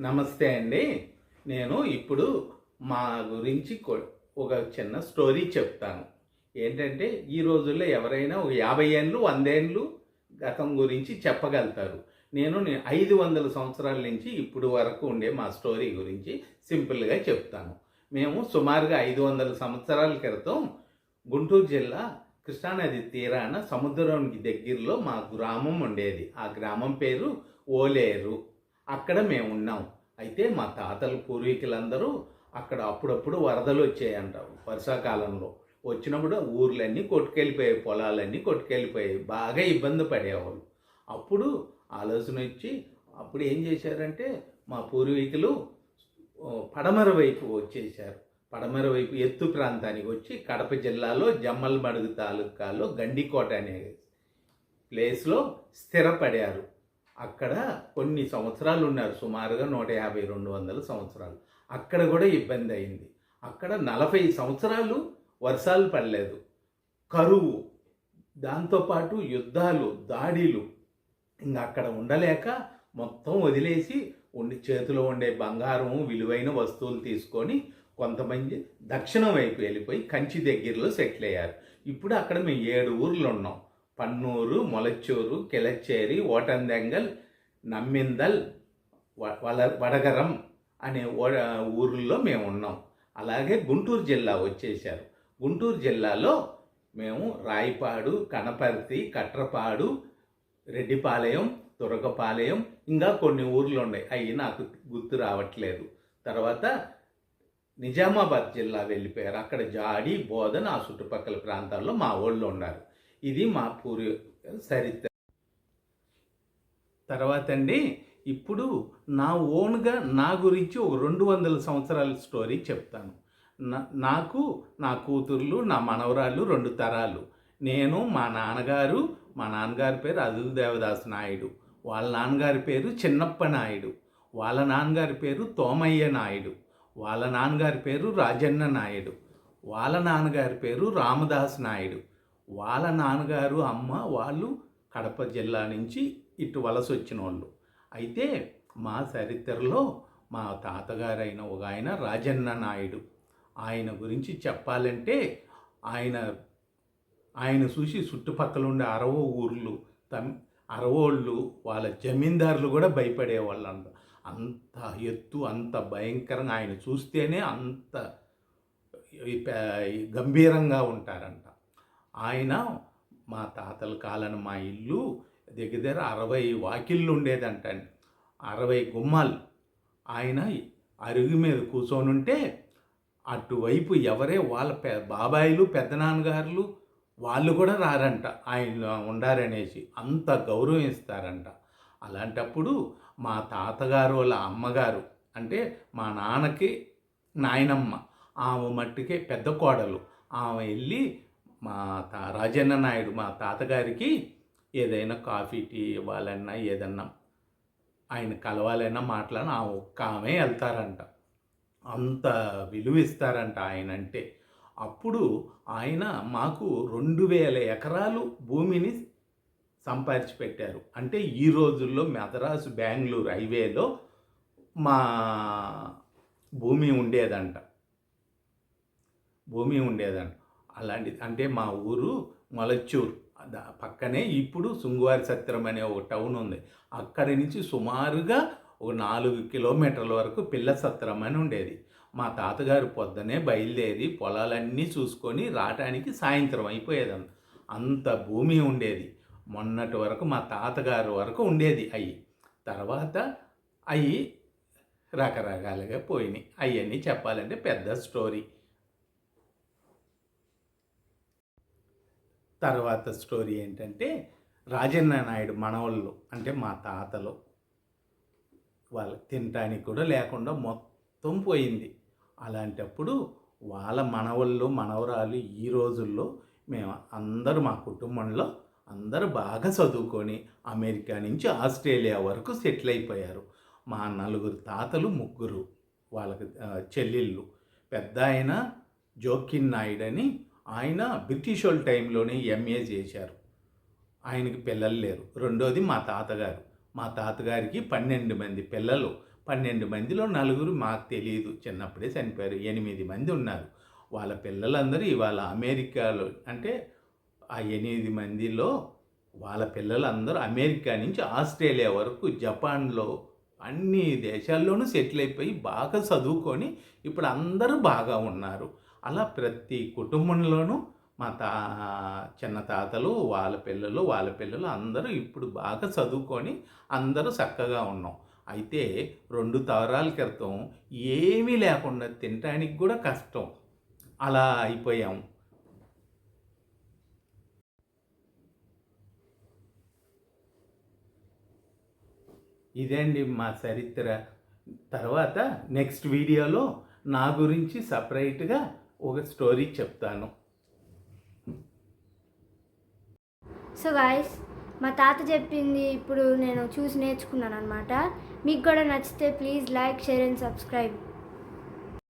నమస్తే అండి. నేను ఇప్పుడు మా గురించి ఒక చిన్న స్టోరీ చెప్తాను. ఏంటంటే ఈ రోజుల్లో ఎవరైనా ఒక 50 ఏండ్లు, 100 ఏండ్లు గతం గురించి చెప్పగలుగుతారు. నేను 500 సంవత్సరాల నుంచి ఇప్పుడు వరకు ఉండే మా స్టోరీ గురించి సింపుల్‌గా చెప్తాను. మేము సుమారుగా 500 సంవత్సరాల క్రితం గుంటూరు జిల్లా కృష్ణానది తీరాన సముద్రానికి దగ్గరలో మా గ్రామం ఉండేది. ఆ గ్రామం పేరు ఓలేరు. అక్కడ మేము ఉన్నాం. అయితే మా తాతల పూర్వీకులందరూ అక్కడ అప్పుడప్పుడు వరదలు వచ్చాయంట వర్షాకాలంలో. వచ్చినప్పుడు ఊర్లన్నీ కొట్టుకెళ్ళిపోయాయి, పొలాలన్నీ కొట్టుకెళ్ళిపోయాయి. బాగా ఇబ్బంది పడేవాళ్ళు. అప్పుడు ఆలోచన వచ్చి అప్పుడు ఏం చేశారంటే మా పూర్వీకులు పడమర వైపు వచ్చేసారు. పడమర వైపు ఎత్తు ప్రాంతానికి వచ్చి కడప జిల్లాలో జమ్మలమడుగు తాలూకాలో గండికోట అనే ప్లేస్లో స్థిరపడారు. అక్కడ కొన్ని సంవత్సరాలు ఉన్నారు. సుమారుగా 150-200 సంవత్సరాలు. అక్కడ కూడా ఇబ్బంది అయింది. అక్కడ 40 సంవత్సరాలు వర్షాలు పడలేదు, కరువు, దాంతోపాటు యుద్ధాలు, దాడిలు. ఇంకా అక్కడ ఉండలేక మొత్తం వదిలేసి చేతిలో ఉండే బంగారం, విలువైన వస్తువులు తీసుకొని కొంతమంది దక్షిణం వైపు వెళ్ళిపోయి కంచి దగ్గరలో సెటిల్ అయ్యారు. ఇప్పుడు అక్కడ మేము 7 ఊర్లు ఉన్నాం. పన్నూరు, మొలచ్చూరు, కిలచ్చేరి, ఓటందెంగల్, నమ్మిందల్, వడగరం అనే ఊర్లలో మేము ఉన్నాం. అలాగే గుంటూరు జిల్లా వచ్చేసారు. గుంటూరు జిల్లాలో మేము రాయిపాడు, కనపర్తి, కట్రపాడు, రెడ్డిపాలెం, తురకపాలెం, ఇంకా కొన్ని ఊర్లు ఉన్నాయి. అవి నాకు గుర్తు రావట్లేదు. తర్వాత నిజామాబాద్ జిల్లా వెళ్ళిపోయారు. అక్కడ జాడి, బోధన, ఆ చుట్టుపక్కల ప్రాంతాల్లో మా వాళ్ళు ఉన్నారు. ఇది మా చరిత్ర. తర్వాత అండి, ఇప్పుడు నా ఓన్గా నా గురించి ఒక 200 సంవత్సరాల స్టోరీ చెప్తాను. నాకు నా కూతుర్లు, నా మనవరాళ్ళు 2 తరాలు. నేను మా నాన్నగారి పేరు అదుల్ దేవదాస్ నాయుడు, వాళ్ళ నాన్నగారి పేరు చిన్నప్ప నాయుడు, వాళ్ళ నాన్నగారి పేరు తోమయ్య నాయుడు, వాళ్ళ నాన్నగారి పేరు రాజన్న నాయుడు, వాళ్ళ నాన్నగారి పేరు రామదాస్ నాయుడు. వాళ్ళ నాన్నగారు, అమ్మ వాళ్ళు కడప జిల్లా నుంచి ఇటు వలస వచ్చిన వాళ్ళు. అయితే మా చరిత్రలో మా తాతగారైన ఒక ఆయన రాజన్న నాయుడు. ఆయన గురించి చెప్పాలంటే ఆయన చూసి చుట్టుపక్కల ఉండే ఊర్లు అరవోళ్ళు, వాళ్ళ జమీందారులు కూడా భయపడేవాళ్ళు. అంత ఎత్తు, అంత భయంకరంగా, ఆయన చూస్తేనే అంత గంభీరంగా ఉంటారంట. ఆయన మా తాతల కాలం మా ఇల్లు దగ్గర 60 వాకిళ్ళు ఉండేదంటండి, 60 గుమ్మాలు. ఆయన అరుగు మీద కూర్చొని ఉంటే అటువైపు ఎవరే వాళ్ళ బాబాయిలు, పెద్దనాన్నగారులు వాళ్ళు కూడా రారంట ఆయన ఉండారనేసి. అంత గౌరవం ఇస్తారంట. అలాంటప్పుడు మా తాతగారు వాళ్ళ అమ్మగారు, అంటే మా నాన్నకి నాయనమ్మ, ఆమె మట్టుకే పెద్ద కోడలు, ఆమె వెళ్ళి మా రాజన్న నాయుడు మా తాతగారికి ఏదైనా కాఫీ, టీ ఇవ్వాలన్నా, ఏదన్నా ఆయన కలవాలన్నా, మాట్లాడినా ఆ ఒక్క ఆమె వెళ్తారంట. అంత విలువ ఇస్తారంట ఆయన అంటే. అప్పుడు ఆయన మాకు 2000 ఎకరాలు భూమిని సంపాదించి పెట్టారు. అంటే ఈ రోజుల్లో మద్రాసు బెంగళూరు హైవేలో మా భూమి ఉండేదంట. అలాంటిది అంటే మా ఊరు మొలచ్చూరు పక్కనే ఇప్పుడు సుంగువారి సత్రం అనే ఒక టౌన్ ఉంది. అక్కడి నుంచి సుమారుగా ఒక 4 కిలోమీటర్ల వరకు పిల్ల సత్రం అని ఉండేది. మా తాతగారు పొద్దునే బయలుదేరి పొలాలన్నీ చూసుకొని రావటానికి సాయంత్రం అయిపోయేదంత. అంత భూమి ఉండేది. మొన్నటి వరకు మా తాతగారు వరకు ఉండేది. తర్వాత అవి రకరకాలుగా పోయినాయి. అవన్నీ చెప్పాలంటే పెద్ద స్టోరీ. తర్వాత స్టోరీ ఏంటంటే, రాజన్న నాయుడు మనవళ్ళు, అంటే మా తాతలు, వాళ్ళు తినటానికి కూడా లేకుండా మొత్తం పోయింది. అలాంటప్పుడు వాళ్ళ మనవళ్ళు, మనవరాలు ఈ రోజుల్లో మేము అందరూ మా కుటుంబంలో అందరూ బాగా చదువుకొని అమెరికా నుంచి ఆస్ట్రేలియా వరకు సెటిల్ అయిపోయారు. మా 4 తాతలు, 3 వాళ్ళకి చెల్లెళ్ళు. పెద్ద ఆయన జోకిన్ నాయుడు అని, ఆయన బ్రిటిష్ వాళ్ళ టైంలోనే ఎంఏ చేశారు. ఆయనకి పిల్లలు లేరు. రెండోది మా తాతగారు, మా తాతగారికి 12 మంది పిల్లలు. 12 మందిలో నలుగురు మాకు తెలియదు, చిన్నప్పుడే చనిపోయారు. 8 మంది ఉన్నారు. వాళ్ళ పిల్లలందరూ ఇవాళ అమెరికాలో, అంటే ఆ 8 మందిలో వాళ్ళ పిల్లలందరూ అమెరికా నుంచి ఆస్ట్రేలియా వరకు, జపాన్లో, అన్ని దేశాల్లోనూ సెటిల్ అయిపోయి బాగా చదువుకొని ఇప్పుడు అందరూ బాగా ఉన్నారు. అలా ప్రతి కుటుంబంలోనూ మా చిన్న తాతలు, వాళ్ళ పిల్లలు అందరూ ఇప్పుడు బాగా చదువుకొని అందరూ చక్కగా ఉన్నాం. అయితే 2 తరాల క్రితం ఏమీ లేకుండా తినటానికి కూడా కష్టం, అలా అయిపోయాం. ఇదే అండి మా చరిత్ర. తర్వాత నెక్స్ట్ వీడియోలో నా గురించి సపరేట్గా ఒక స్టోరీ చెప్తాను. సో గాయస్, మా తాత చెప్పింది ఇప్పుడు నేను చూసి నేర్చుకున్నాను అనమాట. మీకు కూడా నచ్చితే please like, share and subscribe.